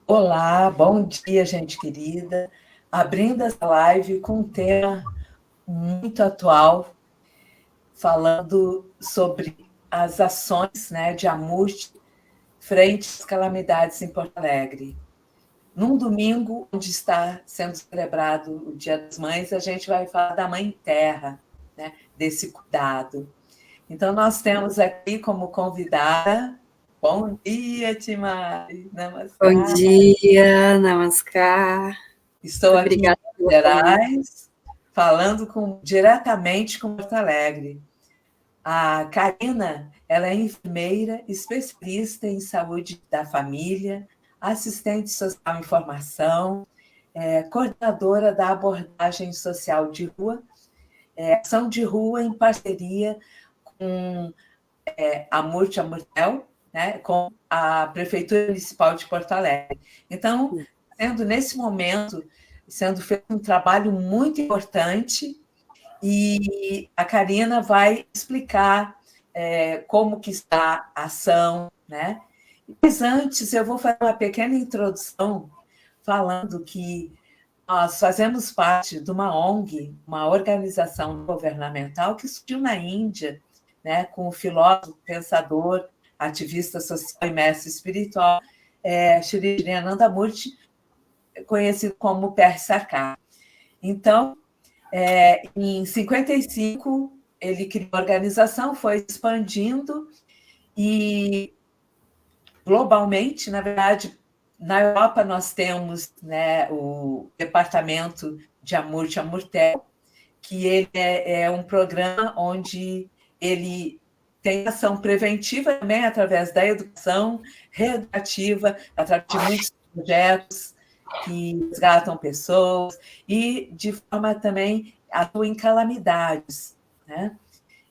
Olá, bom dia, gente querida. Abrindo essa live com um tema muito atual, falando sobre as ações, né, de AMURT frente às calamidades em Porto Alegre. Num domingo, onde está sendo celebrado o Dia das Mães, a gente vai falar da Mãe Terra, né, desse cuidado. Então, nós temos aqui como convidada. Bom dia, Timari. Bom Namaskar. dia, Namaskar. Estou Muito aqui em obrigada Minas pelo convite. Gerais, falando diretamente com Porto Alegre. A Karina, ela é enfermeira, especialista em saúde da família, assistente social em formação, coordenadora da abordagem social de rua, ação de rua em parceria com a Murti Amurtel, né, com a Prefeitura Municipal de Porto Alegre. Então, sendo nesse momento, sendo feito um trabalho muito importante, e a Karina vai explicar como que está a ação, né? Mas antes eu vou fazer uma pequena introdução falando que nós fazemos parte de uma ONG, uma organização não governamental que surgiu na Índia, né, com o filósofo, pensador, ativista social e mestre espiritual, Shri Jivananda Murti, conhecido como Per Sarkar. Então, em 55, ele criou a organização, foi expandindo e globalmente, na verdade, na Europa nós temos, né, o Departamento de Amurti Amurtel, que ele é um programa onde ele tem ação preventiva também através da educação, reeducativa, através de muitos projetos que resgatam pessoas e de forma também atua em calamidades, né?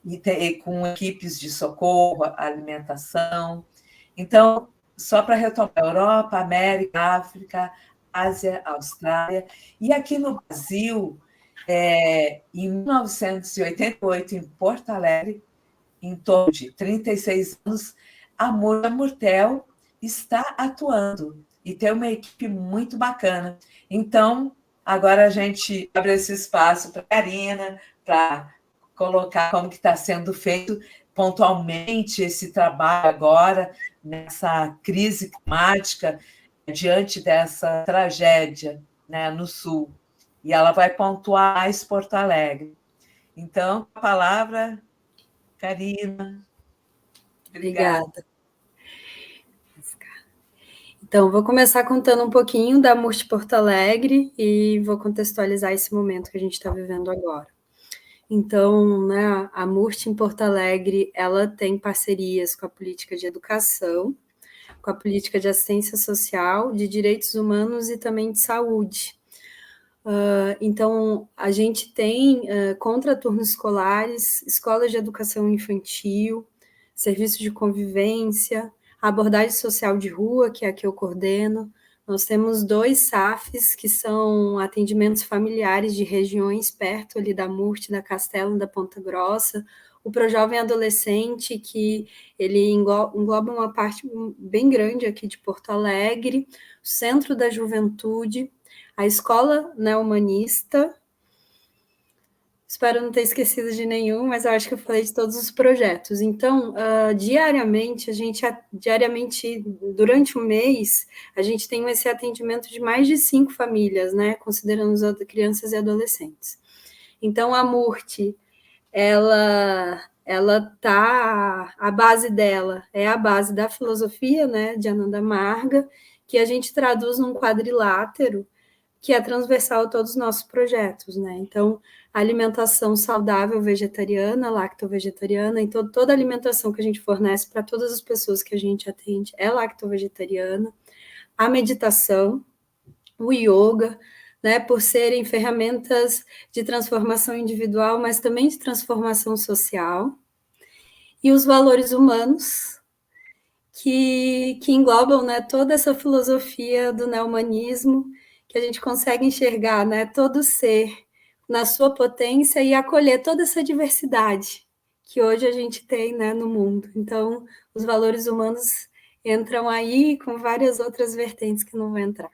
E com equipes de socorro, alimentação. Então, só para retomar, Europa, América, África, Ásia, Austrália. E aqui no Brasil, em 1988, em Porto Alegre, em torno de 36 anos, a Murtel está atuando e tem uma equipe muito bacana. Então, agora a gente abre esse espaço para a Karina, para colocar como que está sendo feito pontualmente esse trabalho agora, nessa crise climática, diante dessa tragédia, né, no Sul. E ela vai pontuar mais Porto Alegre. Então, a palavra, Karina. Obrigada. Obrigada. Então, vou começar contando um pouquinho da Murti Porto Alegre e vou contextualizar esse momento que a gente está vivendo agora. Então, né, a Murti em Porto Alegre, ela tem parcerias com a política de educação, com a política de assistência social, de direitos humanos e também de saúde. Então, a gente tem contraturnos escolares, escolas de educação infantil, serviços de convivência, a abordagem social de rua, que é a que eu coordeno. Nós temos 2 SAFs, que são atendimentos familiares de regiões perto ali da Murti, da Castelo, da Ponta Grossa. O Projovem Adolescente, que ele engloba uma parte bem grande aqui de Porto Alegre, o Centro da Juventude, a Escola Neohumanista. Espero não ter esquecido de nenhum, mas eu acho que eu falei de todos os projetos. Então, diariamente, durante o mês, a gente tem esse atendimento de mais de 5 famílias, né, considerando as crianças e adolescentes. Então, a Murti, a base dela é a base da filosofia, né, de Ananda Marga, que a gente traduz num quadrilátero, que é transversal a todos os nossos projetos, né? Então, a alimentação saudável vegetariana, lacto-vegetariana, então toda a alimentação que a gente fornece para todas as pessoas que a gente atende é lacto-vegetariana. A meditação, o yoga, né, por serem ferramentas de transformação individual, mas também de transformação social. E os valores humanos, que englobam, né, toda essa filosofia do neohumanismo, que a gente consegue enxergar, né, todo ser na sua potência e acolher toda essa diversidade que hoje a gente tem, né, no mundo. Então, os valores humanos, entram aí com várias outras vertentes que não vou entrar.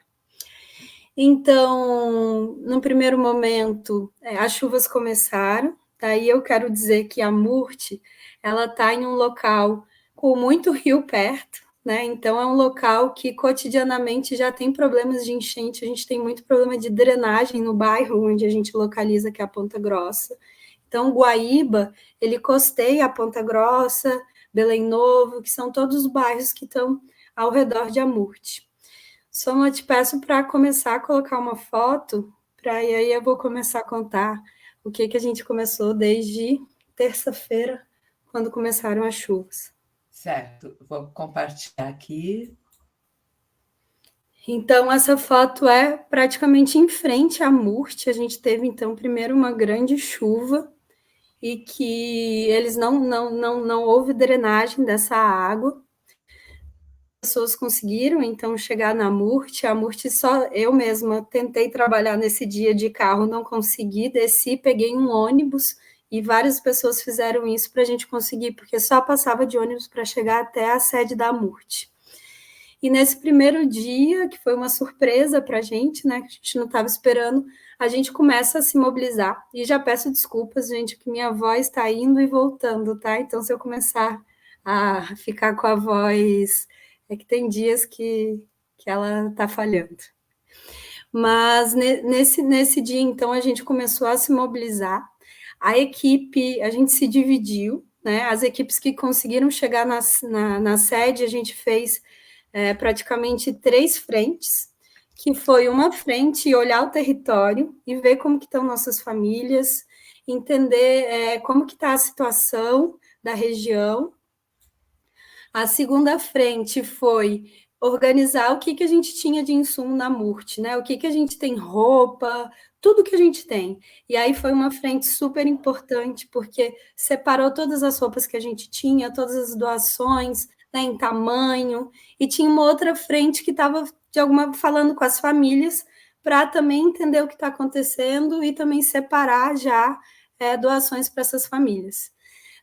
Então, no primeiro momento, as chuvas começaram, daí eu quero dizer que a Murte, ela está em um local com muito rio perto, né? Então, é um local que cotidianamente já tem problemas de enchente, a gente tem muito problema de drenagem no bairro onde a gente localiza, que é a Ponta Grossa. Então, Guaíba, ele costeia a Ponta Grossa, Belém Novo, que são todos os bairros que estão ao redor de Amurte. Soma, eu te peço para começar a colocar uma foto, e aí eu vou começar a contar o que a gente começou desde terça-feira, quando começaram as chuvas. Certo, vou compartilhar aqui. Então, essa foto é praticamente em frente à Murte. A gente teve, então, primeiro uma grande chuva e que eles não houve drenagem dessa água. As pessoas conseguiram, então, chegar na Murte. A Murte só eu mesma tentei trabalhar nesse dia de carro, não consegui, desci, peguei um ônibus e várias pessoas fizeram isso para a gente conseguir, porque só passava de ônibus para chegar até a sede da Murte. E nesse primeiro dia, que foi uma surpresa para a gente, né, que a gente não estava esperando, a gente começa a se mobilizar. E já peço desculpas, gente, que minha voz está indo e voltando, tá? Então, se eu começar a ficar com a voz... É que tem dias que ela está falhando. Mas nesse dia, então, a gente começou a se mobilizar. A equipe, a gente se dividiu, né? As equipes que conseguiram chegar na sede, a gente fez praticamente 3 frentes, que foi uma frente olhar o território e ver como que estão nossas famílias, entender como que está a situação da região. A segunda frente foi organizar o que a gente tinha de insumo na Murte, né? O que a gente tem, roupa, tudo que a gente tem. E aí foi uma frente super importante, porque separou todas as roupas que a gente tinha, todas as doações, né, em tamanho, e tinha uma outra frente que estava, de alguma falando com as famílias, para também entender o que está acontecendo e também separar já doações para essas famílias.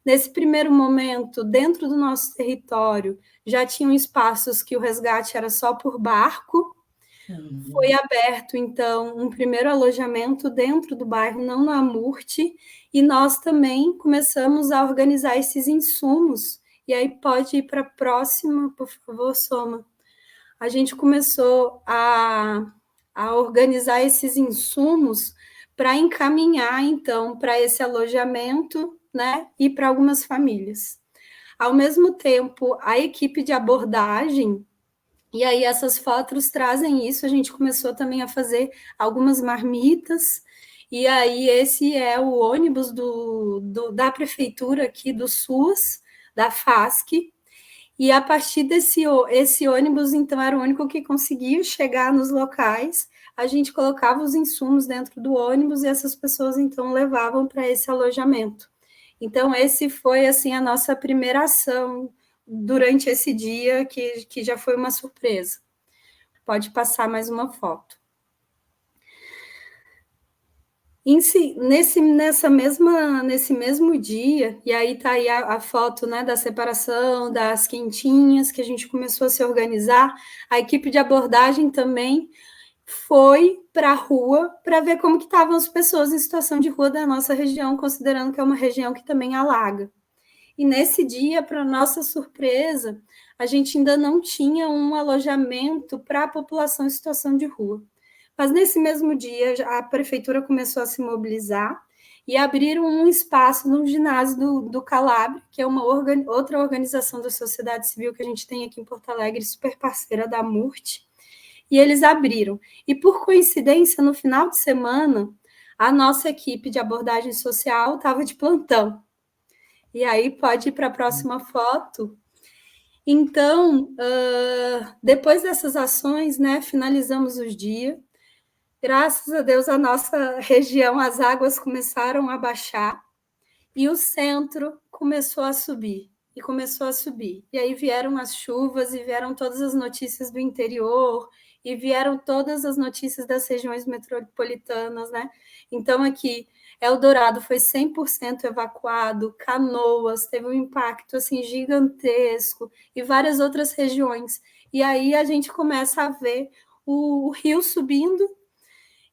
Nesse primeiro momento, dentro do nosso território, já tinham espaços que o resgate era só por barco. Foi aberto, então, um primeiro alojamento dentro do bairro, não na Murte, e nós também começamos a organizar esses insumos. E aí pode ir para a próxima, por favor, Soma. A gente começou a organizar esses insumos para encaminhar, então, para esse alojamento, né, e para algumas famílias. Ao mesmo tempo, a equipe de abordagem, e aí essas fotos trazem isso, a gente começou também a fazer algumas marmitas, e aí esse é o ônibus da prefeitura aqui do SUS, da FASC, e a partir esse ônibus, então, era o único que conseguia chegar nos locais, a gente colocava os insumos dentro do ônibus e essas pessoas, então, levavam para esse alojamento. Então, esse foi, assim, a nossa primeira ação durante esse dia, que já foi uma surpresa. Pode passar mais uma foto. Nesse mesmo dia, e aí está aí a foto, né, da separação, das quentinhas, que a gente começou a se organizar, a equipe de abordagem também foi para a rua para ver como que estavam as pessoas em situação de rua da nossa região, considerando que é uma região que também alaga. E nesse dia, para nossa surpresa, a gente ainda não tinha um alojamento para a população em situação de rua. Mas nesse mesmo dia, a prefeitura começou a se mobilizar e abriram um espaço no ginásio do Calabria, que é uma outra organização da sociedade civil que a gente tem aqui em Porto Alegre, super parceira da Murte, e eles abriram. E, por coincidência, no final de semana, a nossa equipe de abordagem social estava de plantão. E aí pode ir para a próxima foto. Então, depois dessas ações, né, finalizamos os dias. Graças a Deus, a nossa região, as águas começaram a baixar e o centro começou a subir. E começou a subir. E aí vieram as chuvas e vieram todas as notícias do interior e vieram todas as notícias das regiões metropolitanas, né? Então, aqui, Eldorado foi 100% evacuado, Canoas teve um impacto assim gigantesco e várias outras regiões. E aí a gente começa a ver o rio subindo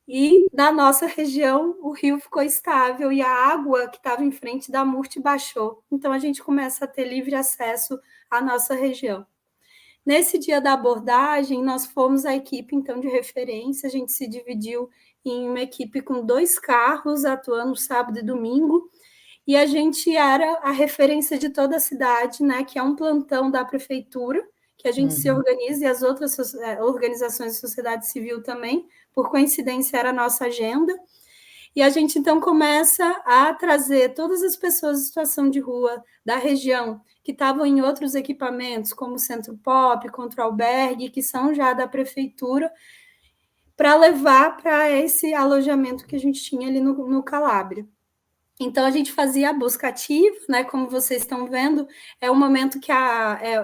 e na nossa região o rio ficou estável e a água que estava em frente da Murte baixou. Então a gente começa a ter livre acesso à nossa região. Nesse dia da abordagem, nós fomos a equipe, então, de referência, a gente se dividiu em uma equipe com 2 carros, atuando sábado e domingo, e a gente era a referência de toda a cidade, né, que é um plantão da prefeitura, que a gente se organiza, e as outras organizações da sociedade civil também, por coincidência era a nossa agenda, e a gente, então, começa a trazer todas as pessoas em situação de rua da região, que estavam em outros equipamentos, como o Centro Pop, contra o Albergue, que são já da prefeitura, para levar para esse alojamento que a gente tinha ali no Calabria. Então, a gente fazia a busca ativa, né? Como vocês estão vendo, é um momento que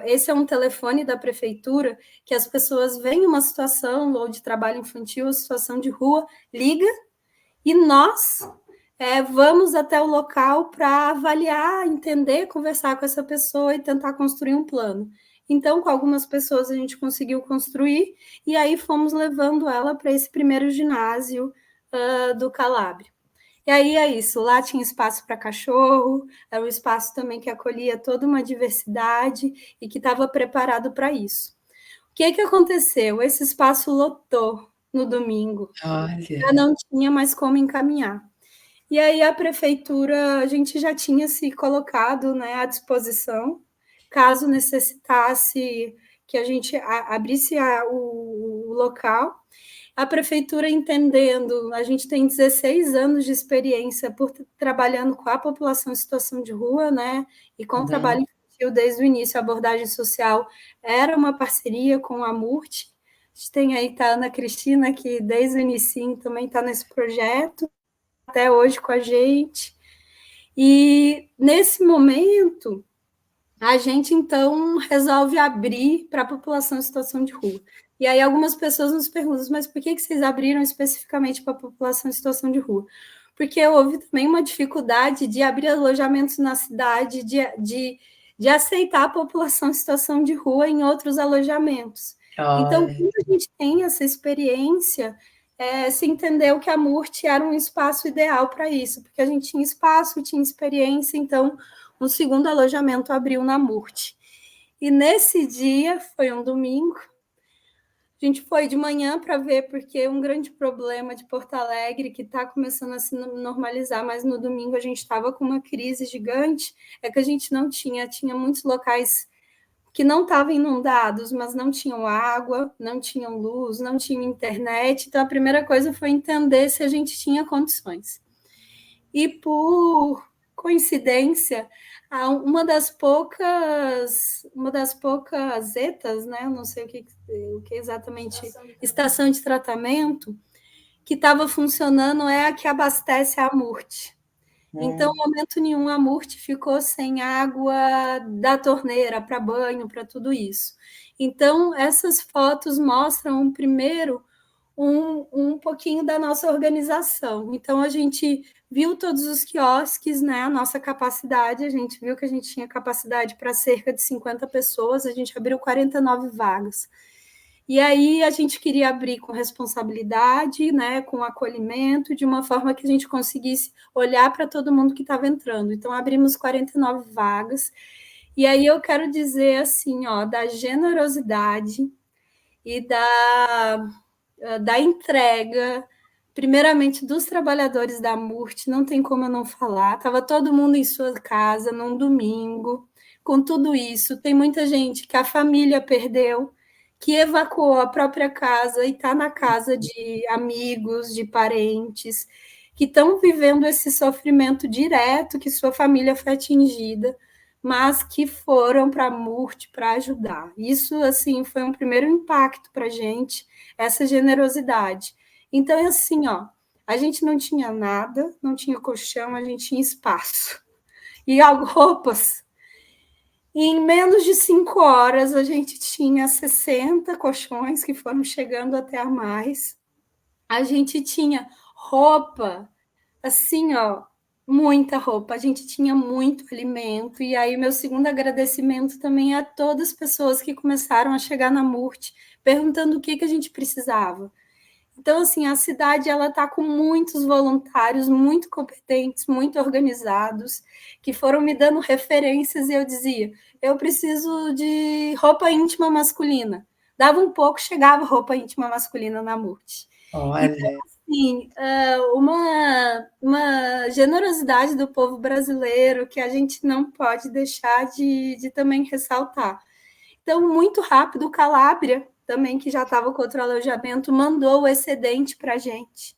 esse é um telefone da prefeitura, que as pessoas veem uma situação ou de trabalho infantil, ou situação de rua, liga, e nós vamos até o local para avaliar, entender, conversar com essa pessoa e tentar construir um plano. Então, com algumas pessoas a gente conseguiu construir, e aí fomos levando ela para esse primeiro ginásio do Calabria. E aí é isso, lá tinha espaço para cachorro, era um espaço também que acolhia toda uma diversidade e que estava preparado para isso. O que aconteceu? Esse espaço lotou no domingo. Olha. Já não tinha mais como encaminhar. E aí a prefeitura, a gente já tinha se colocado, né, à disposição, caso necessitasse que a gente abrisse o local. A prefeitura entendendo, a gente tem 16 anos de experiência trabalhando com a população em situação de rua, né, e com o trabalho infantil desde o início, a abordagem social era uma parceria com a MURT. A gente tem aí a Ana Cristina, que desde o início também está nesse projeto, até hoje com a gente. E nesse momento, a gente então resolve abrir para a população em situação de rua. E aí algumas pessoas nos perguntam, mas por que vocês abriram especificamente para a população em situação de rua? Porque houve também uma dificuldade de abrir alojamentos na cidade, de aceitar a população em situação de rua em outros alojamentos. Então, quando a gente tem essa experiência, se entendeu que a MURT era um espaço ideal para isso, porque a gente tinha espaço, tinha experiência, então um segundo alojamento abriu na MURT. E nesse dia, foi um domingo, a gente foi de manhã para ver, porque um grande problema de Porto Alegre, que está começando a se normalizar, mas no domingo a gente estava com uma crise gigante, é que a gente não tinha muitos locais que não estavam inundados, mas não tinham água, não tinham luz, não tinham internet. Então, a primeira coisa foi entender se a gente tinha condições. E, por coincidência, uma das poucas ETAs, né? Não sei o que exatamente, estação de tratamento, que estava funcionando é a que abastece a MURT. Então, em momento nenhum, a MURT ficou sem água da torneira para banho, para tudo isso. Então, essas fotos mostram, primeiro, um pouquinho da nossa organização. Então, a gente viu todos os quiosques, né, a nossa capacidade, a gente viu que a gente tinha capacidade para cerca de 50 pessoas, a gente abriu 49 vagas. E aí a gente queria abrir com responsabilidade, né, com acolhimento, de uma forma que a gente conseguisse olhar para todo mundo que estava entrando. Então, abrimos 49 vagas. E aí eu quero dizer assim, ó, da generosidade e da entrega, primeiramente dos trabalhadores da MURT, não tem como eu não falar. Estava todo mundo em sua casa num domingo, com tudo isso. Tem muita gente que a família perdeu, que evacuou a própria casa e está na casa de amigos, de parentes, que estão vivendo esse sofrimento direto, que sua família foi atingida, mas que foram para a MURT para ajudar. Isso, assim, foi um primeiro impacto para a gente, essa generosidade. Então, assim, ó, a gente não tinha nada, não tinha colchão, a gente tinha espaço. E roupas. E em menos de 5 horas, a gente tinha 60 colchões que foram chegando até a mais. A gente tinha roupa assim, ó, muita roupa, a gente tinha muito alimento, e aí meu segundo agradecimento também é a todas as pessoas que começaram a chegar na Murte, perguntando o que que a gente precisava. Então, assim, a cidade ela está com muitos voluntários muito competentes, muito organizados, que foram me dando referências e eu dizia, eu preciso de roupa íntima masculina. Dava um pouco, chegava roupa íntima masculina na Murte. Então, Olha, assim, uma generosidade do povo brasileiro que a gente não pode deixar de também ressaltar. Então, muito rápido, o Calabria, também, que já estava com outro alojamento, mandou o excedente para a gente.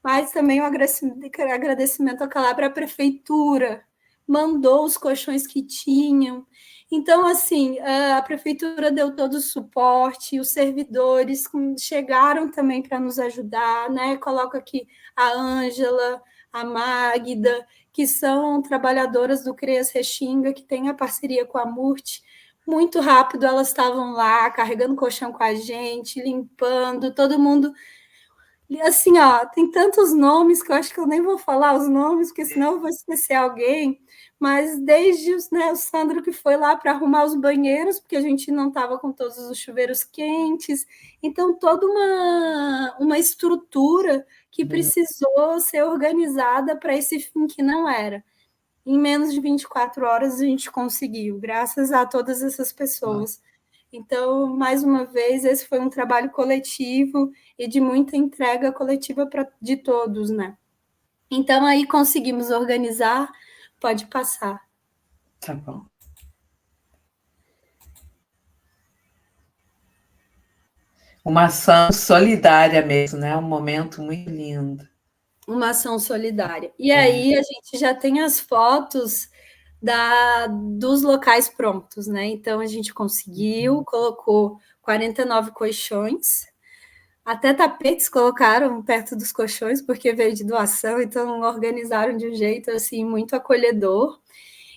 Mas também o agradecimento à Calabria, a prefeitura mandou os colchões que tinham. Então, assim, a prefeitura deu todo o suporte, os servidores chegaram também para nos ajudar, né? Coloco aqui a Ângela, a Magda, que são trabalhadoras do CREAS Restinga, que tem a parceria com a MURT. Muito rápido elas estavam lá, carregando colchão com a gente, limpando, todo mundo. E assim, ó, tem tantos nomes que eu acho que eu nem vou falar os nomes, porque senão eu vou esquecer alguém. Mas desde o Sandro que foi lá para arrumar os banheiros, porque a gente não estava com todos os chuveiros quentes. Então, toda uma estrutura que precisou ser organizada para esse fim que não era. Em menos de 24 horas a gente conseguiu, graças a todas essas pessoas. Então, mais uma vez, esse foi um trabalho coletivo e de muita entrega coletiva de todos, né? Então, aí conseguimos organizar, pode passar. tá bom. Uma ação solidária mesmo, né? Um momento muito lindo. Uma ação solidária. E aí a gente já tem as fotos dos locais prontos, né? Então a gente conseguiu, colocou 49 colchões, até tapetes colocaram perto dos colchões, porque veio de doação, então organizaram de um jeito assim muito acolhedor.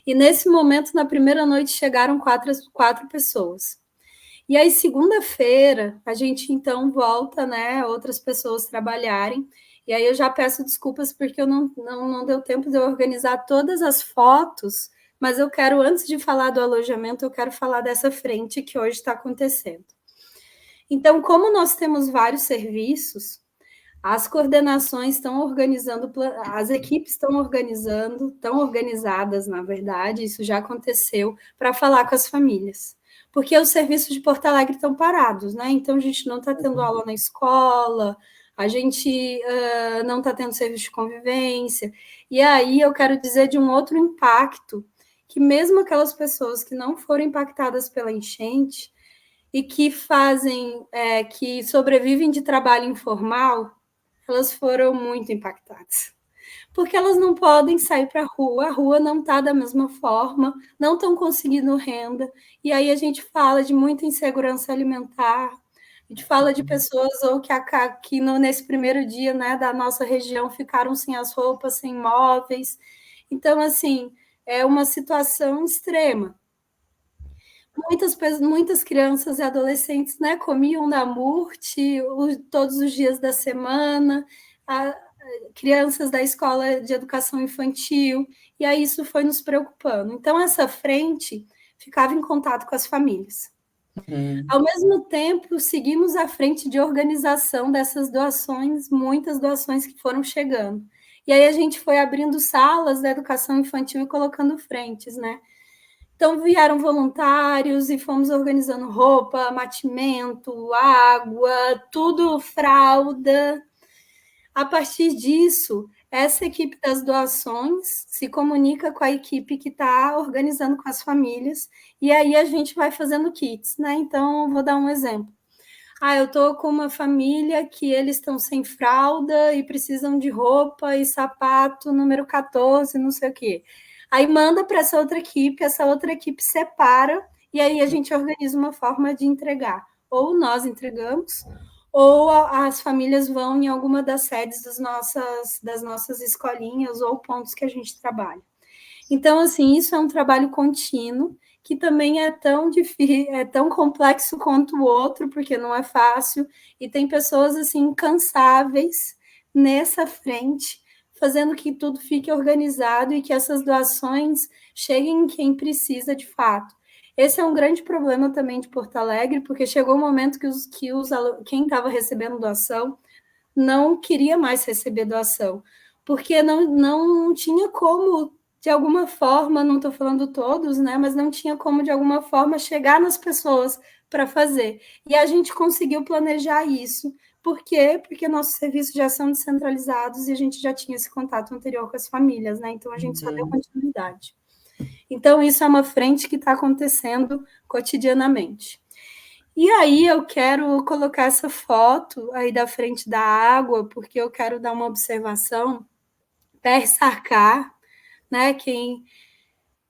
E nesse momento, na primeira noite, chegaram quatro pessoas. E aí, segunda-feira, a gente então volta, né? Outras pessoas trabalharem. E aí eu já peço desculpas porque eu não deu tempo de eu organizar todas as fotos, mas eu quero, antes de falar do alojamento, eu quero falar dessa frente que hoje está acontecendo. Então, como nós temos vários serviços, as coordenações estão organizando, as equipes estão organizadas, na verdade, isso já aconteceu, para falar com as famílias. Porque os serviços de Porto Alegre estão parados, né? Então a gente não está tendo aula na escola, a gente não está tendo serviço de convivência. E aí eu quero dizer de um outro impacto, que mesmo aquelas pessoas que não foram impactadas pela enchente e que que sobrevivem de trabalho informal, elas foram muito impactadas. Porque elas não podem sair para a rua não está da mesma forma, não estão conseguindo renda, e aí a gente fala de muita insegurança alimentar, a gente fala de pessoas ou que nesse primeiro dia, né, da nossa região ficaram sem as roupas, sem móveis. Então, assim, é uma situação extrema. Muitas crianças e adolescentes, né, comiam na Murte todos os dias da semana, crianças da escola de educação infantil, e aí isso foi nos preocupando. Então, essa frente ficava em contato com as famílias. Ao mesmo tempo, seguimos à frente de organização dessas doações, muitas doações que foram chegando. E aí a gente foi abrindo salas da educação infantil e colocando frentes, né? Então, vieram voluntários e fomos organizando roupa, mantimento, água, tudo, fralda. A partir disso, essa equipe das doações se comunica com a equipe que está organizando com as famílias, e aí a gente vai fazendo kits, né? Então, vou dar um exemplo. Eu estou com uma família que eles estão sem fralda e precisam de roupa e sapato número 14, não sei o quê. Aí manda para essa outra equipe separa, e aí a gente organiza uma forma de entregar. Ou nós entregamos, ou as famílias vão em alguma das sedes das nossas escolinhas ou pontos que a gente trabalha. Então, assim, isso é um trabalho contínuo, que também é tão difícil, é tão complexo quanto o outro, porque não é fácil, e tem pessoas assim incansáveis nessa frente, fazendo que tudo fique organizado e que essas doações cheguem em quem precisa de fato. Esse é um grande problema também de Porto Alegre, porque chegou um momento que quem estava recebendo doação não queria mais receber doação, porque não tinha como, de alguma forma, não estou falando todos, né, mas não tinha como, de alguma forma, chegar nas pessoas para fazer. E a gente conseguiu planejar isso. Por quê? Porque nossos serviços já são descentralizados e a gente já tinha esse contato anterior com as famílias, né? Então a gente só deu continuidade. Então, isso é uma frente que está acontecendo cotidianamente. E aí eu quero colocar essa foto aí da frente da água, porque eu quero dar uma observação. Per Sarkar, né, quem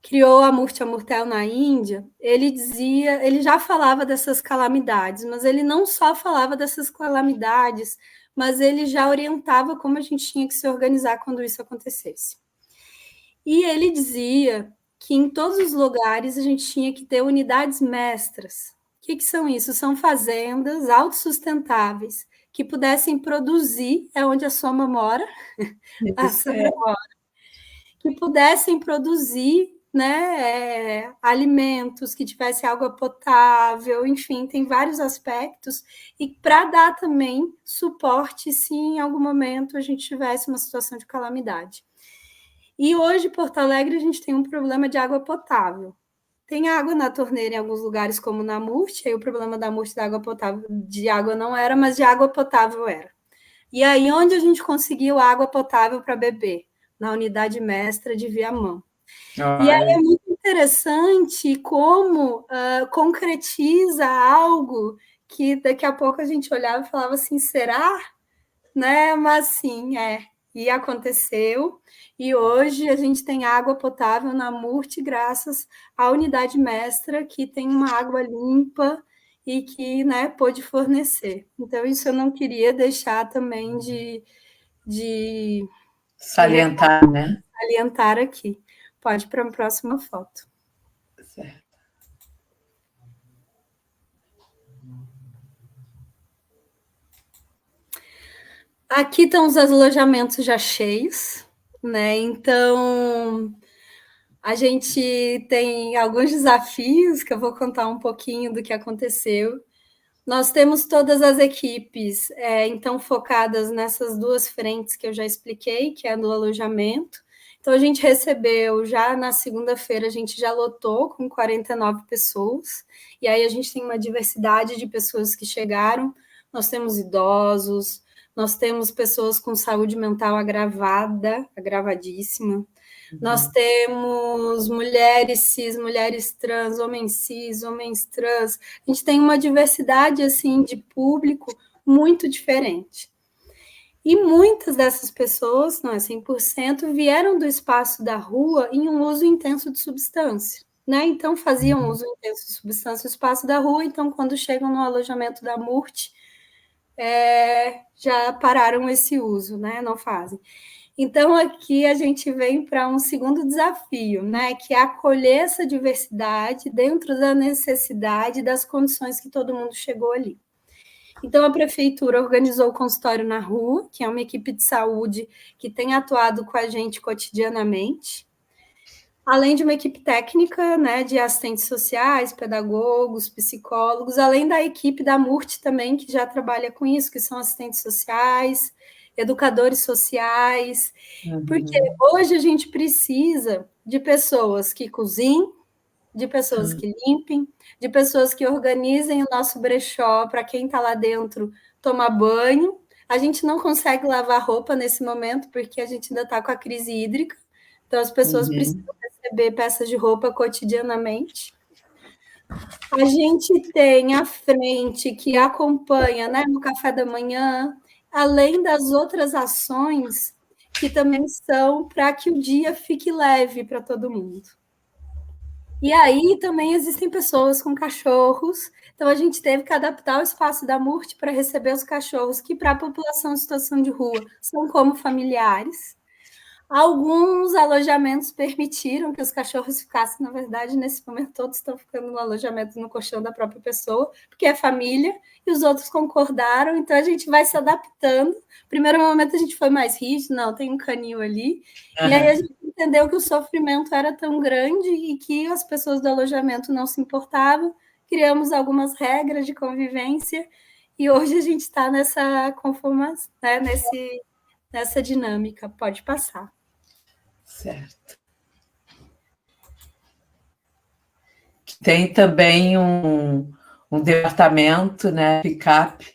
criou a Murti Amurtel na Índia, ele já falava dessas calamidades, mas ele não só falava dessas calamidades, mas ele já orientava como a gente tinha que se organizar quando isso acontecesse. E ele dizia que em todos os lugares a gente tinha que ter unidades mestras. O que são isso? São fazendas autossustentáveis que pudessem produzir, é onde a Soma mora, a Sandra mora, que pudessem produzir, né, alimentos, que tivesse água potável, enfim, tem vários aspectos, e para dar também suporte se em algum momento a gente tivesse uma situação de calamidade. E hoje, em Porto Alegre, a gente tem um problema de água potável. Tem água na torneira em alguns lugares, como na Murti, aí o problema da Murti da água potável, de água não era, mas de água potável era. E aí, onde a gente conseguiu água potável para beber? Na unidade mestra de Viamão. E aí é muito interessante como concretiza algo que daqui a pouco a gente olhava e falava assim, será? Né? Mas sim, e aconteceu, e hoje a gente tem água potável na Murti graças à unidade mestra, que tem uma água limpa e que, né, pôde fornecer. Então, isso eu não queria deixar também de salientar, né? Salientar aqui. Pode ir para a próxima foto. Certo. Aqui estão os alojamentos já cheios, né? Então, a gente tem alguns desafios que eu vou contar um pouquinho do que aconteceu. Nós temos todas as equipes, então, focadas nessas duas frentes que eu já expliquei, que é do alojamento. Então, a gente recebeu, já na segunda-feira, a gente já lotou com 49 pessoas, e aí a gente tem uma diversidade de pessoas que chegaram. Nós temos idosos, nós temos pessoas com saúde mental agravadíssima, nós temos mulheres cis, mulheres trans, homens cis, homens trans. A gente tem uma diversidade assim de público muito diferente. E muitas dessas pessoas, não é 100%, vieram do espaço da rua em um uso intenso de substância, né? Então faziam uso intenso de substância no espaço da rua, então quando chegam no alojamento da Murti, já pararam esse uso, né? Não fazem. Então, aqui a gente vem para um segundo desafio, né, que é acolher essa diversidade dentro da necessidade das condições que todo mundo chegou ali. Então, a prefeitura organizou o consultório na rua, que é uma equipe de saúde que tem atuado com a gente cotidianamente, além de uma equipe técnica, né, de assistentes sociais, pedagogos, psicólogos, além da equipe da Murti também, que já trabalha com isso, que são assistentes sociais, educadores sociais, porque hoje a gente precisa de pessoas que cozinhem, de pessoas que limpem, de pessoas que organizem o nosso brechó para quem está lá dentro tomar banho. A gente não consegue lavar roupa nesse momento porque a gente ainda está com a crise hídrica, então as pessoas precisam receber peças de roupa cotidianamente. A gente tem a frente que acompanha, né, no café da manhã, além das outras ações que também são para que o dia fique leve para todo mundo. E aí também existem pessoas com cachorros, então a gente teve que adaptar o espaço da Murti para receber os cachorros, que para a população em situação de rua são como familiares. Alguns alojamentos permitiram que os cachorros ficassem, na verdade, nesse momento todos estão ficando no alojamento no colchão da própria pessoa, porque é família, e os outros concordaram, então a gente vai se adaptando. Primeiro momento a gente foi mais rígido, não, tem um canil ali, e aí a gente entendeu que o sofrimento era tão grande e que as pessoas do alojamento não se importavam, criamos algumas regras de convivência, e hoje a gente está nessa conformação, né, nessa dinâmica. Pode passar. Certo. Tem também um departamento, né, picape,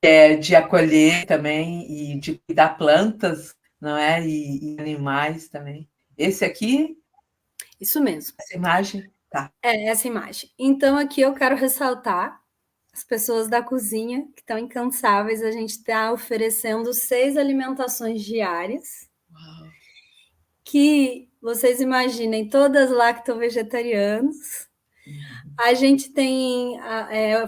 que é de acolher também e de cuidar plantas, não é? E animais também. Esse aqui? Isso mesmo. Essa imagem? Tá. É, essa imagem. Então, aqui eu quero ressaltar as pessoas da cozinha que estão incansáveis. A gente está oferecendo 6 alimentações diárias. Uau. Que vocês imaginem, todas lacto-vegetarianas. A gente tem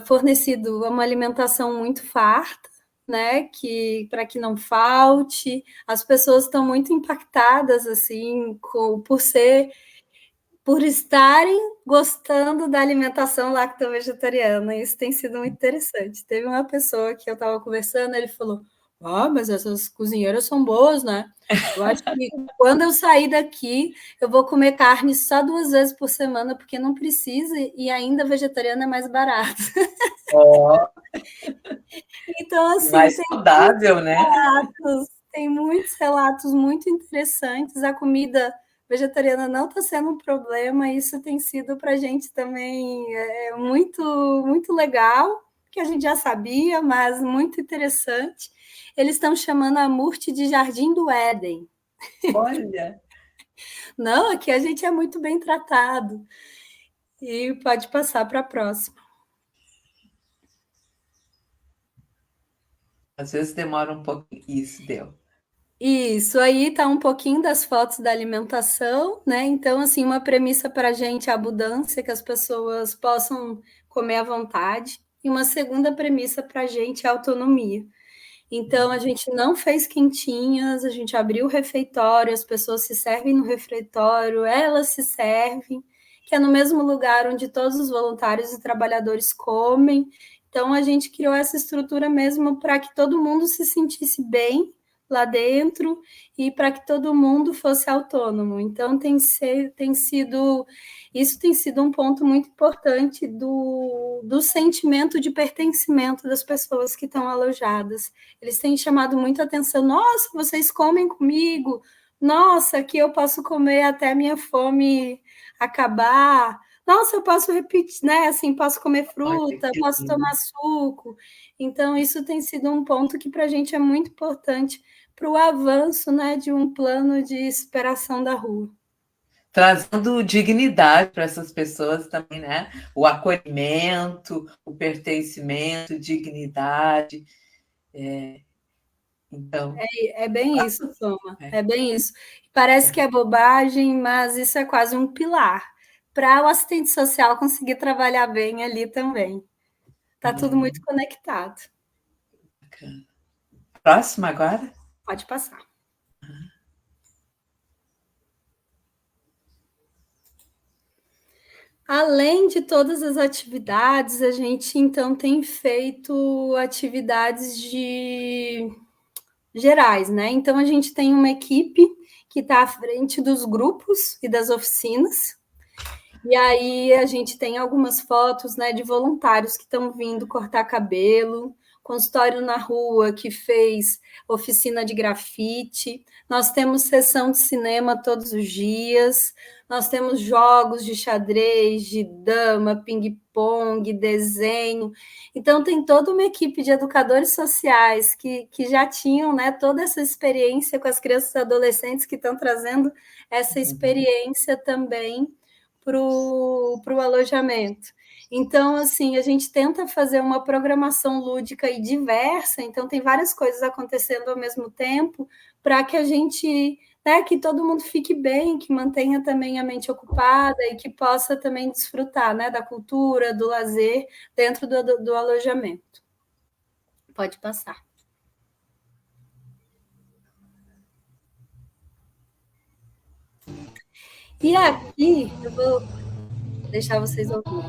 fornecido uma alimentação muito farta, né? Que para que não falte. As pessoas estão muito impactadas assim por estarem gostando da alimentação lacto-vegetariana. Isso tem sido muito interessante. Teve uma pessoa que eu estava conversando, ele falou: ah, mas essas cozinheiras são boas, né? Eu acho que quando eu sair daqui, eu vou comer carne só 2 vezes por semana, porque não precisa, e ainda vegetariana é mais barato. Oh, então, assim, mais saudável, né? Tem muitos relatos muito interessantes. A comida vegetariana não está sendo um problema, isso tem sido para a gente também muito, muito legal, que a gente já sabia, mas muito interessante. Eles estão chamando a Murti de Jardim do Éden. Olha! Não, aqui a gente é muito bem tratado. E pode passar para a próxima. Às vezes demora um pouco. Isso, deu. Isso aí está um pouquinho das fotos da alimentação, né? Então, assim, uma premissa para a gente é a abundância, que as pessoas possam comer à vontade. E uma segunda premissa para a gente é a autonomia. Então, a gente não fez quentinhas, a gente abriu o refeitório, as pessoas se servem no refeitório, elas se servem, que é no mesmo lugar onde todos os voluntários e trabalhadores comem. Então, a gente criou essa estrutura mesmo para que todo mundo se sentisse bem lá dentro e para que todo mundo fosse autônomo. Então, isso tem sido um ponto muito importante do sentimento de pertencimento das pessoas que estão alojadas. Eles têm chamado muita atenção. Nossa, vocês comem comigo. Nossa, aqui eu posso comer até a minha fome acabar. Nossa, eu posso repetir, né? Assim, posso comer fruta, posso tomar suco. Então, isso tem sido um ponto que para a gente é muito importante para o avanço, né, de um plano de superação da rua. Trazendo dignidade para essas pessoas também, né? O acolhimento, o pertencimento, dignidade. Então. É bem isso, Soma. É bem isso. Parece que é bobagem, mas isso é quase um pilar para o assistente social conseguir trabalhar bem ali também. Está tudo muito conectado. Bacana. Próximo agora? Pode passar. Além de todas as atividades, a gente então tem feito atividades gerais, né? Então a gente tem uma equipe que está à frente dos grupos e das oficinas. E aí a gente tem algumas fotos, né, de voluntários que estão vindo cortar cabelo, consultório na rua que fez oficina de grafite. Nós temos sessão de cinema todos os dias. Nós temos jogos de xadrez, de dama, ping-pong, desenho. Então, tem toda uma equipe de educadores sociais que já tinham, né, toda essa experiência com as crianças e adolescentes que estão trazendo essa experiência também para o alojamento. Então, assim, a gente tenta fazer uma programação lúdica e diversa, então tem várias coisas acontecendo ao mesmo tempo, para que a gente, né, que todo mundo fique bem, que mantenha também a mente ocupada e que possa também desfrutar, né, da cultura, do lazer dentro do alojamento. Pode passar. E aqui eu vou deixar vocês ouvirem.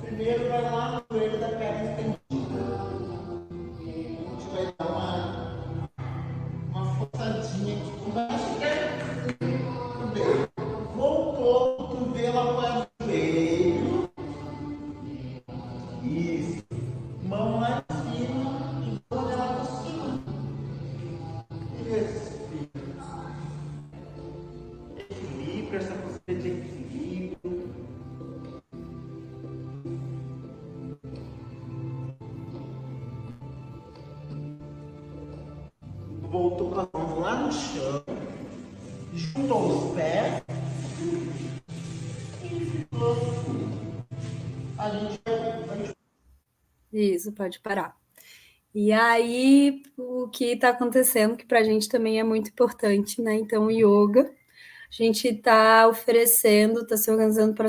Primeiro vai lá no joelho da perna estendida. A gente vai dar uma forçadinha aqui por baixo. Voltou, o cotovelo apoia no joelho. Isso. Mão lá em cima e olha lá por cima. Respira. Equilíbrio, essa postura de equilíbrio. Voltou com as mãos lá no chão, juntou os pés e ficou. A gente vai. Isso, pode parar. E aí, o que está acontecendo, que para a gente também é muito importante, né? Então, o yoga, a gente está oferecendo, está se organizando para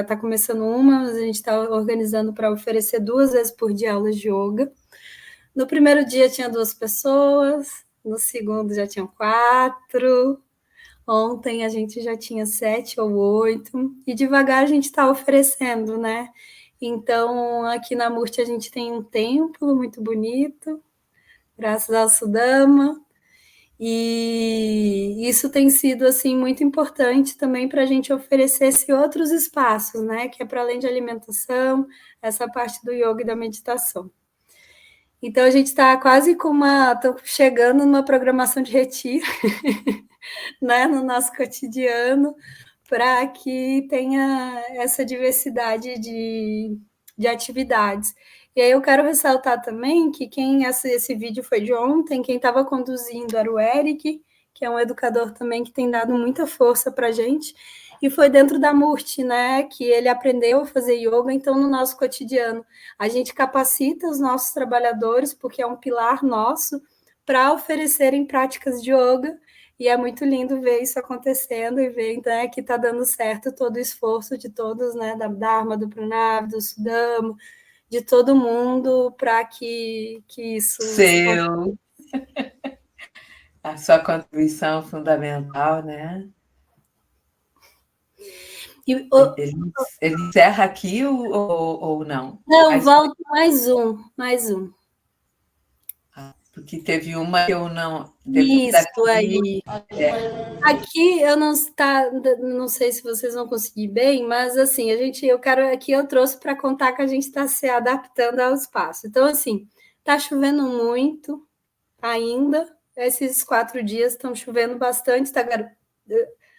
estar começando uma, mas a gente está organizando para oferecer 2 vezes por dia aulas de yoga. No primeiro dia tinha 2 pessoas, no segundo já tinham 4, ontem a gente já tinha 7 ou 8, e devagar a gente está oferecendo, né? Então, aqui na Murti a gente tem um templo muito bonito, graças ao Sudama, e isso tem sido, assim, muito importante também para a gente oferecer esses outros espaços, né? Que é para além de alimentação, essa parte do yoga e da meditação. Então, a gente está quase tô chegando numa programação de retiro, né, no nosso cotidiano, para que tenha essa diversidade de atividades. E aí eu quero ressaltar também que esse vídeo foi de ontem, quem estava conduzindo era o Eric, que é um educador também que tem dado muita força para a gente, e foi dentro da Murti, né, que ele aprendeu a fazer yoga. Então, no nosso cotidiano, a gente capacita os nossos trabalhadores, porque é um pilar nosso, para oferecerem práticas de yoga, e é muito lindo ver isso acontecendo e ver, né, que está dando certo todo o esforço de todos, né, da Dharma, do Pranav, do Sudama, de todo mundo, para que isso... A sua contribuição fundamental, né? Ele encerra aqui ou não? Não, volta mais um. Porque teve uma que eu não... Isso aí. Aqui eu não sei se vocês vão conseguir bem, mas assim, eu trouxe para contar que a gente está se adaptando ao espaço. Então, assim, está chovendo muito ainda. Esses 4 dias estão chovendo bastante,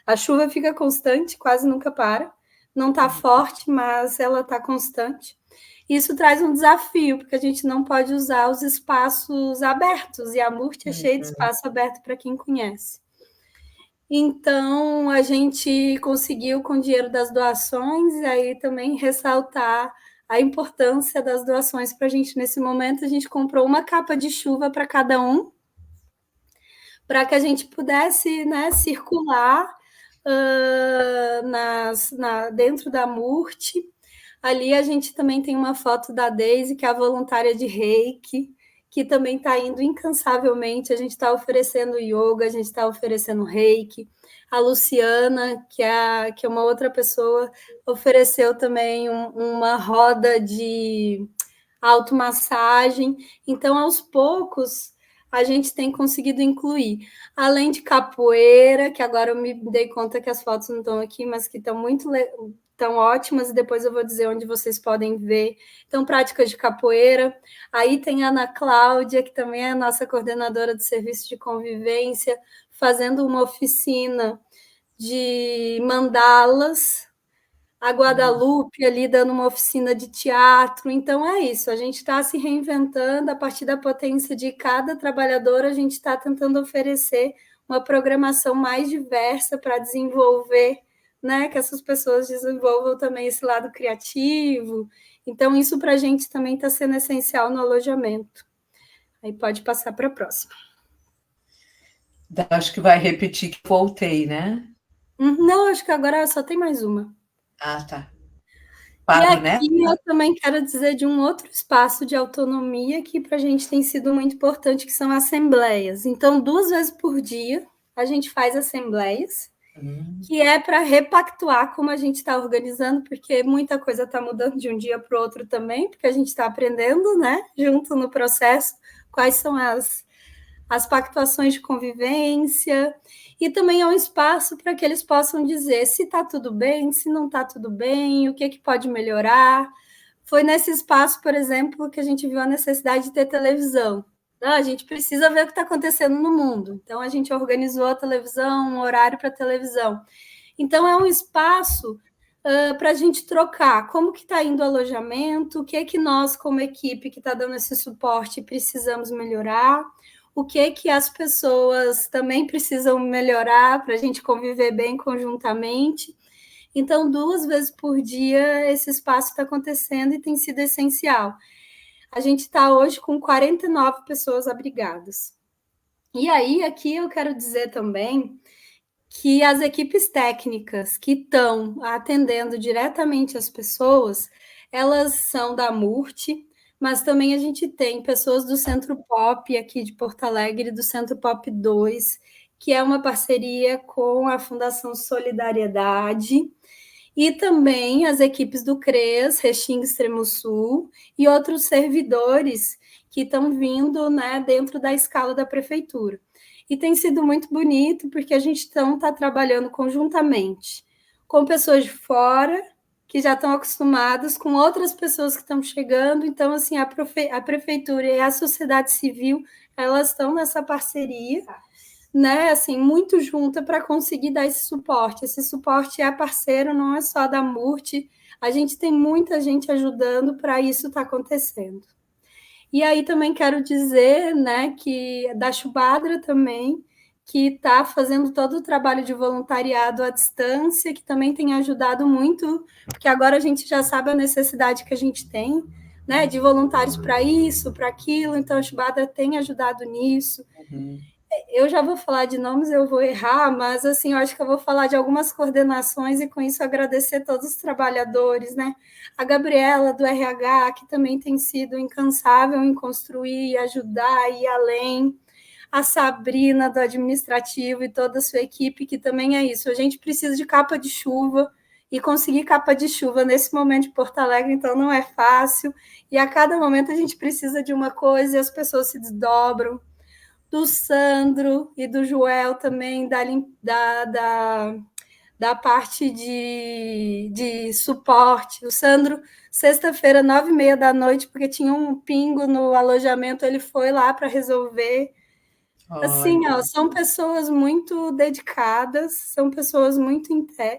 a chuva fica constante, quase nunca para. Não está forte, mas ela está constante. Isso traz um desafio, porque a gente não pode usar os espaços abertos, e a Murti é cheia de espaço aberto para quem conhece. Então, a gente conseguiu, com o dinheiro das doações, e aí também ressaltar a importância das doações para a gente. Nesse momento, a gente comprou uma capa de chuva para cada um, para que a gente pudesse, né, circular dentro da Murti. Ali a gente também tem uma foto da Daisy, que é a voluntária de Reiki, que também está indo incansavelmente. A gente está oferecendo yoga, a gente está oferecendo Reiki. A Luciana, que é uma outra pessoa, ofereceu também uma roda de automassagem. Então, aos poucos, a gente tem conseguido incluir, além de capoeira, que agora eu me dei conta que as fotos não estão aqui, mas que estão tão ótimas, e depois eu vou dizer onde vocês podem ver. Então, práticas de capoeira. Aí tem a Ana Cláudia, que também é a nossa coordenadora do serviço de convivência, fazendo uma oficina de mandalas. A Guadalupe ali dando uma oficina de teatro. Então, é isso. A gente está se reinventando a partir da potência de cada trabalhador. A gente está tentando oferecer uma programação mais diversa para desenvolver, né, que essas pessoas desenvolvam também esse lado criativo. Então, isso para a gente também está sendo essencial no alojamento. Aí pode passar para a próxima. Acho que vai repetir que voltei, né? Não, acho que agora só tem mais uma. Ah, tá. Para E o neto? aqui eu também quero dizer de um outro espaço de autonomia que para a gente tem sido muito importante, que são assembleias. Então, 2 vezes por dia, a gente faz assembleias, que é para repactuar como a gente está organizando, porque muita coisa está mudando de um dia para o outro também, porque a gente está aprendendo, né, junto no processo, quais são as pactuações de convivência, e também é um espaço para que eles possam dizer se está tudo bem, se não está tudo bem, o que pode melhorar. Foi nesse espaço, por exemplo, que a gente viu a necessidade de ter televisão. A gente precisa ver o que está acontecendo no mundo. Então, a gente organizou a televisão, um horário para a televisão. Então, é um espaço para a gente trocar como que está indo o alojamento, o que nós, como equipe que está dando esse suporte, precisamos melhorar, o que as pessoas também precisam melhorar para a gente conviver bem conjuntamente. Então, 2 vezes por dia, esse espaço está acontecendo e tem sido essencial. A gente está hoje com 49 pessoas abrigadas. E aí, aqui eu quero dizer também que as equipes técnicas que estão atendendo diretamente as pessoas, elas são da MURT, mas também a gente tem pessoas do Centro Pop aqui de Porto Alegre, do Centro Pop 2, que é uma parceria com a Fundação Solidariedade, e também as equipes do CREAS, Restinga Extremo Sul, e outros servidores que estão vindo, né, dentro da escala da prefeitura. E tem sido muito bonito, porque a gente está trabalhando conjuntamente com pessoas de fora, que já estão acostumadas, com outras pessoas que estão chegando. Então, assim, a prefeitura e a sociedade civil, elas estão nessa parceria, né, assim, muito junta para conseguir dar esse suporte. Esse suporte é parceiro, não é só da MURT. A gente tem muita gente ajudando para isso estar acontecendo. E aí também quero dizer, né, que da Chubadra também, que está fazendo todo o trabalho de voluntariado à distância, que também tem ajudado muito, porque agora a gente já sabe a necessidade que a gente tem, né, de voluntários para isso, para aquilo, então a Chubadra tem ajudado nisso. Eu já vou falar de nomes, eu vou errar, mas assim, eu acho que eu vou falar de algumas coordenações e com isso agradecer todos os trabalhadores, né? A Gabriela do RH, que também tem sido incansável em construir, ajudar, ir além. A Sabrina do administrativo e toda a sua equipe, que também é isso. A gente precisa de capa de chuva e conseguir capa de chuva nesse momento de Porto Alegre, então não é fácil. E a cada momento a gente precisa de uma coisa e as pessoas se desdobram. Do Sandro e do Joel também, da parte de suporte. O Sandro, sexta-feira, 9h30 da noite, porque tinha um pingo no alojamento, ele foi lá para resolver. Assim, ó, são pessoas muito dedicadas, são pessoas muito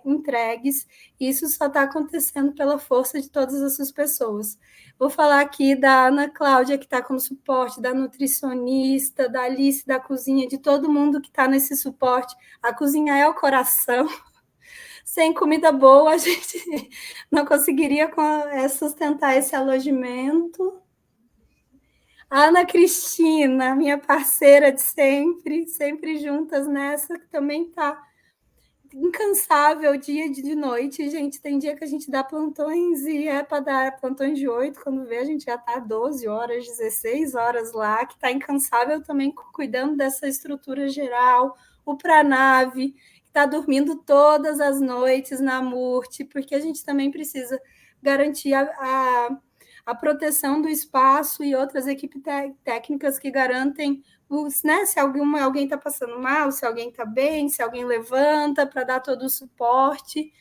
entregues, e isso só está acontecendo pela força de todas essas pessoas. Vou falar aqui da Ana Cláudia, que está como suporte, da nutricionista, da Alice, da cozinha, de todo mundo que está nesse suporte. A cozinha é o coração. Sem comida boa, a gente não conseguiria sustentar esse alojamento. A Ana Cristina, minha parceira de sempre, sempre juntas nessa, que também está incansável dia e de noite, gente. Tem dia que a gente dá plantões e é para dar plantões de 8, quando vê a gente já está 12 horas, 16 horas lá, que está incansável também cuidando dessa estrutura geral. O Pranave, que está dormindo todas as noites na MURT, porque a gente também precisa garantir a proteção do espaço e outras equipes técnicas que garantem, né, se alguém está passando mal, se alguém está bem, se alguém levanta para dar todo o suporte.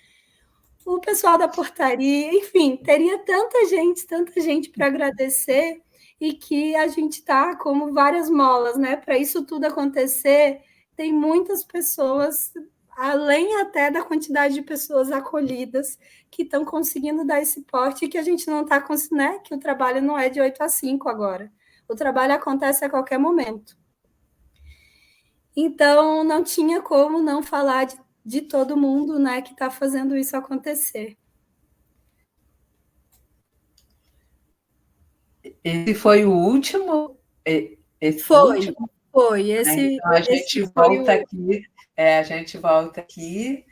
O pessoal da portaria, enfim, teria tanta gente para agradecer, e que a gente está como várias molas, né? Para isso tudo acontecer, tem muitas pessoas, além até da quantidade de pessoas acolhidas, que estão conseguindo dar esse porte, e que a gente não está conseguindo, né? Que o trabalho não é de 8 a 5 agora. O trabalho acontece a qualquer momento. Então, não tinha como não falar de todo mundo, né, que está fazendo isso acontecer. Esse foi o último? Foi. Então, a gente volta aqui. A gente volta aqui.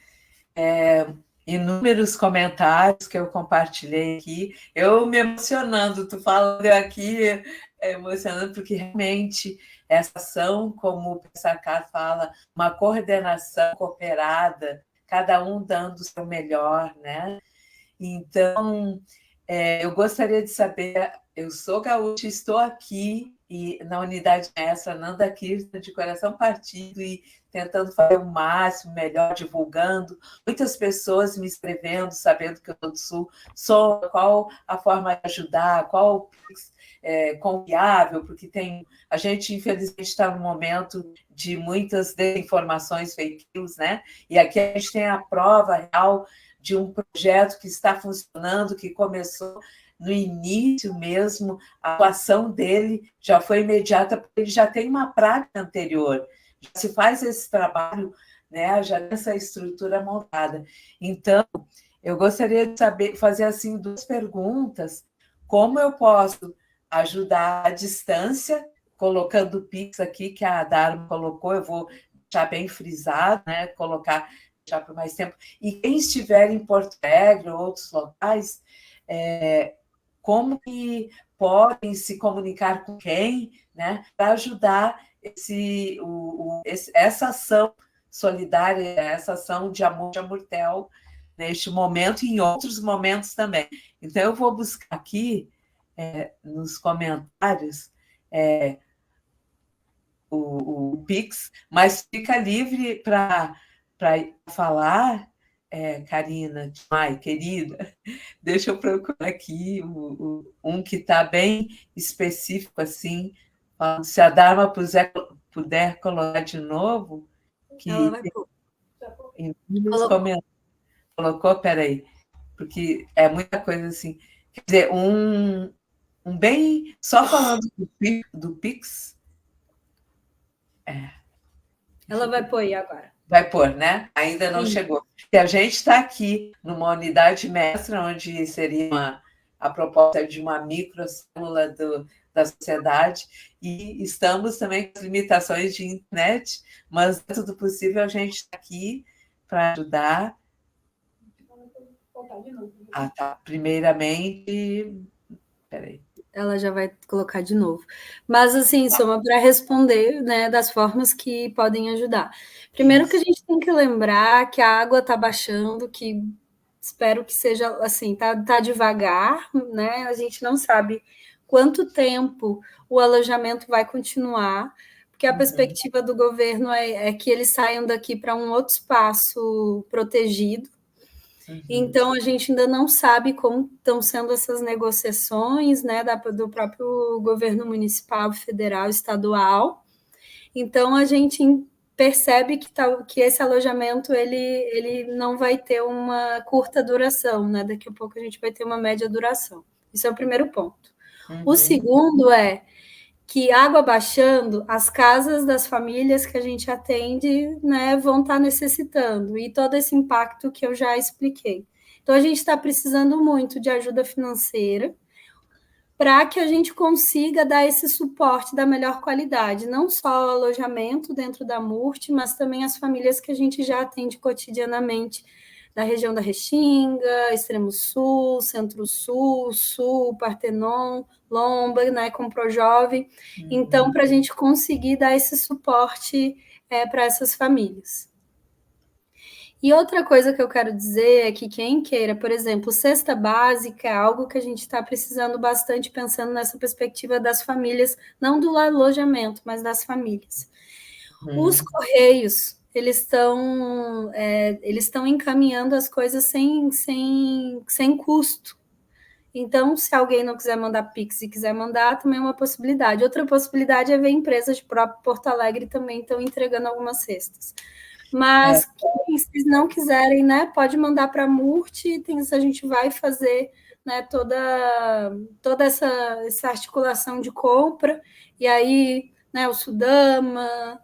inúmeros comentários que eu compartilhei aqui, eu me emocionando, tu falando aqui, emocionando, porque realmente essa ação, como o Pessarcar fala, uma coordenação cooperada, cada um dando o seu melhor, né? Então, eu gostaria de saber, eu sou gaúcha, estou aqui e na unidade mestra Nanda Kirtan, de coração partido e tentando fazer o máximo, melhor, divulgando, muitas pessoas me escrevendo, sabendo que eu sou do Sul, qual a forma de ajudar, qual o Pix confiável, porque a gente, infelizmente, está num momento de muitas desinformações, fake news, né? E aqui a gente tem a prova real de um projeto que está funcionando, que começou no início mesmo, a atuação dele já foi imediata, porque ele já tem uma prática anterior, já se faz esse trabalho, né, já tem essa estrutura montada. Então, eu gostaria de saber, fazer assim 2 perguntas: como eu posso ajudar à distância, colocando o Pix aqui, que a Dharma colocou, eu vou deixar bem frisado, né, colocar já por mais tempo, e quem estiver em Porto Alegre ou outros locais, como que podem se comunicar com quem, né, para ajudar essa ação solidária, essa ação de amor de Amurtel, neste momento e em outros momentos também. Então, eu vou buscar aqui, nos comentários, o Pix, mas fica livre para falar, Karina, Mai, querida. Deixa eu procurar aqui um que está bem específico, assim, se a Dharma puder colocar de novo, que Ela vai pôr. em nos comentários colocou, peraí, porque é muita coisa assim. Quer dizer, um bem, só falando do Pix. Ela vai pôr aí agora. Vai pôr, né? Ainda não chegou. E a gente está aqui numa unidade mestra, onde seria a proposta de uma microcélula da sociedade, e estamos também com as limitações de internet, mas dentro do possível a gente está aqui para ajudar. Ah, tá. Primeiramente, peraí. Ela já vai colocar de novo. Mas, assim, Soma, para responder, né, das formas que podem ajudar. Primeiro que a gente tem que lembrar que a água está baixando, que espero que seja, assim, tá devagar, né? A gente não sabe quanto tempo o alojamento vai continuar, porque a perspectiva do governo é que eles saiam daqui para um outro espaço protegido. Então, a gente ainda não sabe como estão sendo essas negociações, né, do próprio governo municipal, federal, estadual. Então, a gente percebe que esse alojamento ele não vai ter uma curta duração, né? Daqui a pouco a gente vai ter uma média duração. Isso é o primeiro ponto. O segundo é que, água baixando, as casas das famílias que a gente atende, né, vão estar necessitando, e todo esse impacto que eu já expliquei. Então, a gente está precisando muito de ajuda financeira para que a gente consiga dar esse suporte da melhor qualidade, não só o alojamento dentro da MURT, mas também as famílias que a gente já atende cotidianamente, da região da Restinga, Extremo Sul, Centro-Sul, Sul, Partenon, Lomba, né, com o Projovem. Então, para a gente conseguir dar esse suporte para essas famílias. E outra coisa que eu quero dizer é que quem queira, por exemplo, cesta básica é algo que a gente está precisando bastante, pensando nessa perspectiva das famílias, não do alojamento, mas das famílias. Os Correios, eles estão encaminhando as coisas sem custo. Então, se alguém não quiser mandar Pix e quiser mandar, também é uma possibilidade. Outra possibilidade é ver empresas de próprio Porto Alegre também estão entregando algumas cestas. Mas, se não quiserem, né, pode mandar para a MURT, a gente vai fazer, né, toda essa articulação de compra, e aí, né, o Sudama,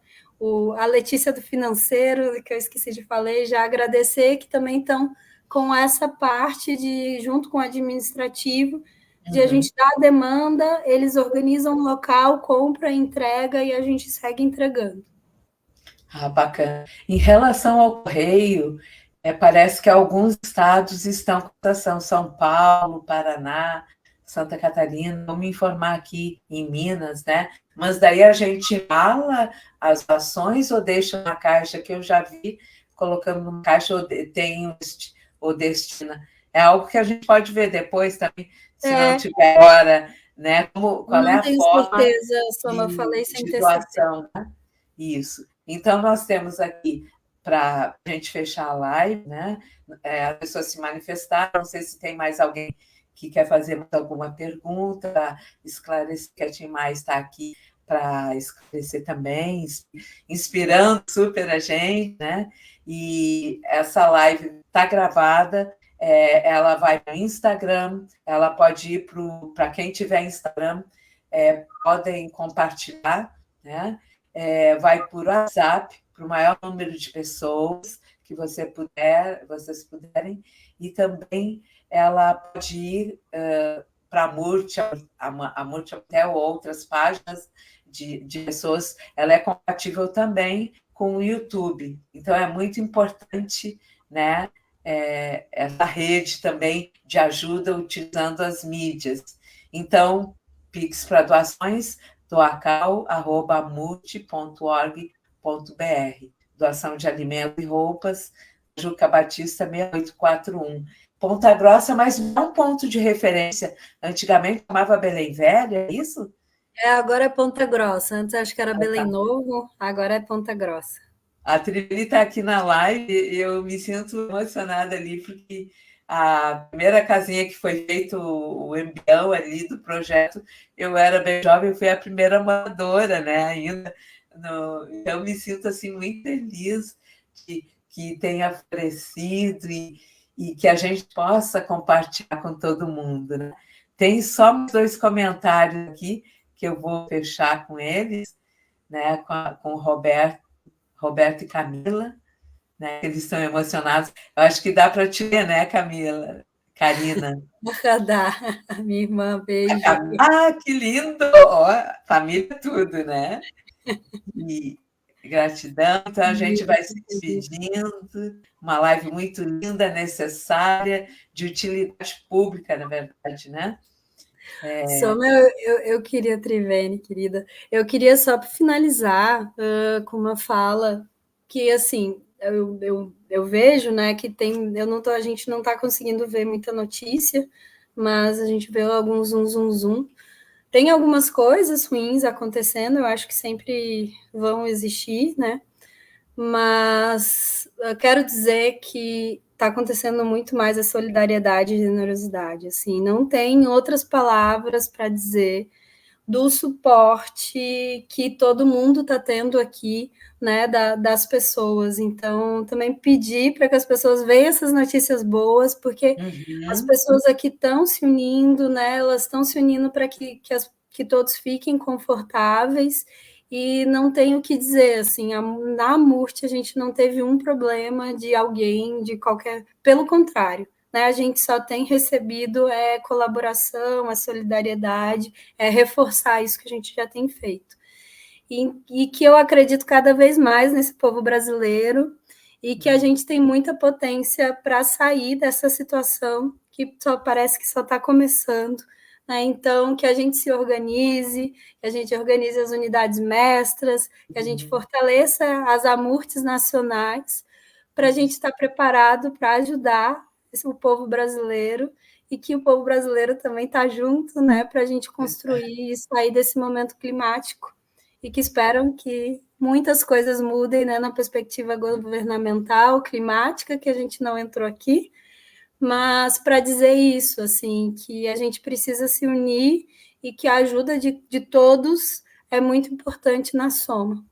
a Letícia do Financeiro, que eu esqueci de falar, já agradecer, que também estão com essa parte junto com o administrativo, de a gente dar a demanda, eles organizam o local, compra, entrega, e a gente segue entregando. Ah, bacana. Em relação ao correio, parece que alguns estados estão com ação, São Paulo, Paraná, Santa Catarina, vamos me informar aqui em Minas, né? Mas daí a gente fala as ações ou deixa na caixa, que eu já vi, colocando numa caixa tem o destina. É algo que a gente pode ver depois também, se não tiver hora, né? Qual é Não a tenho forma certeza, Soma, eu falei sem de ter certeza. doação, né? Isso. Então, nós temos aqui, para a gente fechar a live, né? As pessoas se manifestaram, não sei se tem mais alguém que quer fazer mais alguma pergunta, para esclarecer, que a Tim Mais está aqui para esclarecer também, inspirando super a gente, né? E essa live está gravada, ela vai para o Instagram, ela pode ir para quem tiver Instagram, podem compartilhar, né? Vai por WhatsApp, para o maior número de pessoas que vocês puderem, e também ela pode ir para a Murtia, até outras páginas de pessoas, ela é compatível também com o YouTube. Então, é muito importante, né, essa rede também de ajuda utilizando as mídias. Então, Pix para doações, doacal@mult.org.br. Doação de alimentos e roupas, Juca Batista 6841. Ponta Grossa, mas não ponto de referência. Antigamente chamava Belém Velha, é isso? Agora é Ponta Grossa. Antes acho que era Belém Novo, agora é Ponta Grossa. A Triveli está aqui na live e eu me sinto emocionada ali, porque a primeira casinha que foi feito o embrião ali do projeto, eu era bem jovem, eu fui a primeira moradora, né, ainda. Então, eu me sinto assim, muito feliz que tenha aparecido e que a gente possa compartilhar com todo mundo, né? Tem só mais 2 comentários aqui, que eu vou fechar com eles, né, com o Roberto e Camila, né? Eles estão emocionados. Eu acho que dá para te ver, né, Camila? Karina. Dá, minha irmã, beijo. Que lindo! Ó, família tudo, né? E gratidão. Então, a gente vai se despedindo. Uma live muito linda, necessária, de utilidade pública, na verdade, né? Soma, eu queria, Trivene, querida, eu queria só finalizar com uma fala que, assim, eu vejo, né, que a gente não está conseguindo ver muita notícia, mas a gente vê alguns zoom. Tem algumas coisas ruins acontecendo, eu acho que sempre vão existir, né? Mas eu quero dizer que está acontecendo muito mais a solidariedade e generosidade. Assim, não tem outras palavras para dizer do suporte que todo mundo está tendo aqui, né, das pessoas. Então, também pedir para que as pessoas vejam essas notícias boas, porque as pessoas aqui estão se unindo, né, elas estão se unindo para que todos fiquem confortáveis. E não tenho o que dizer, assim, na MURT a gente não teve um problema de alguém, de qualquer... Pelo contrário, né, a gente só tem recebido colaboração, a solidariedade, reforçar isso que a gente já tem feito. E que eu acredito cada vez mais nesse povo brasileiro e que a gente tem muita potência para sair dessa situação que parece que só está começando. Né? Então, que a gente se organize, que a gente organize as unidades mestras, que a gente fortaleça as AMURTs nacionais, para a gente estar preparado para ajudar o povo brasileiro e que o povo brasileiro também está junto, né, para a gente construir e sair desse momento climático e que esperam que muitas coisas mudem, né, na perspectiva governamental, climática, que a gente não entrou aqui, mas para dizer isso, assim, que a gente precisa se unir e que a ajuda de todos é muito importante na soma.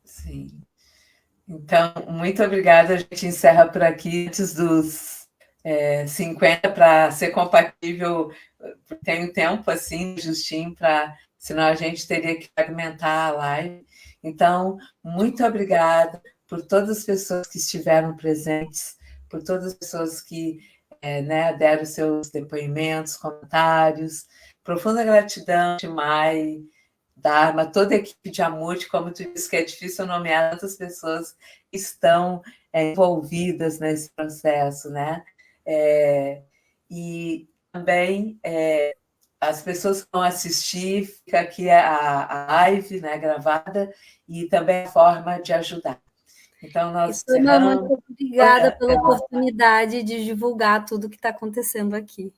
Sim. Então, muito obrigada. A gente encerra por aqui antes dos 50 para ser compatível. Tem um tempo assim, justinho, senão a gente teria que fragmentar a live. Então, muito obrigada por todas as pessoas que estiveram presentes, por todas as pessoas que né, deram seus depoimentos, comentários. Profunda gratidão, Mai, Dharma, toda a equipe de Amurti, como tu disse que é difícil nomear tantas pessoas que estão envolvidas nesse processo, né? E também as pessoas que vão assistir, fica aqui a live, né, gravada, e também a forma de ajudar. Então, nós Turma, encerramos. muito obrigada pela oportunidade de divulgar tudo que está acontecendo aqui.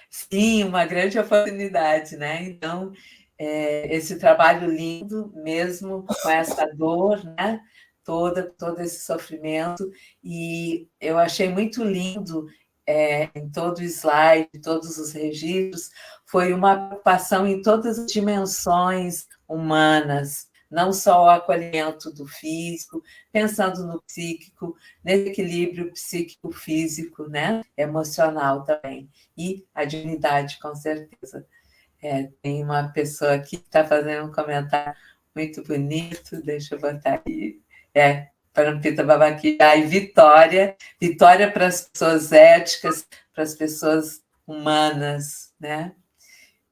Sim, uma grande oportunidade, né? Então, esse trabalho lindo, mesmo com essa dor, né? Todo esse sofrimento, e eu achei muito lindo em todo o slide, todos os registros, foi uma preocupação em todas as dimensões humanas, não só o acolhimento do físico, pensando no psíquico, nesse equilíbrio psíquico-físico, né? Emocional também, e a dignidade, com certeza. Tem uma pessoa aqui que está fazendo um comentário muito bonito, deixa eu botar aí. Parampita Babaki, e Vitória para as pessoas éticas, para as pessoas humanas, né?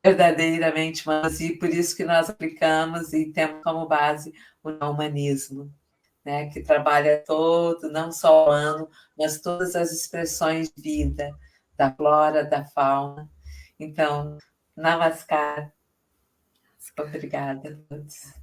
Verdadeiramente humanas, e por isso que nós aplicamos e temos como base o não humanismo, né? Que trabalha todo, não só o humano, mas todas as expressões de vida, da flora, da fauna. Então, Namaskar. Obrigada a todos.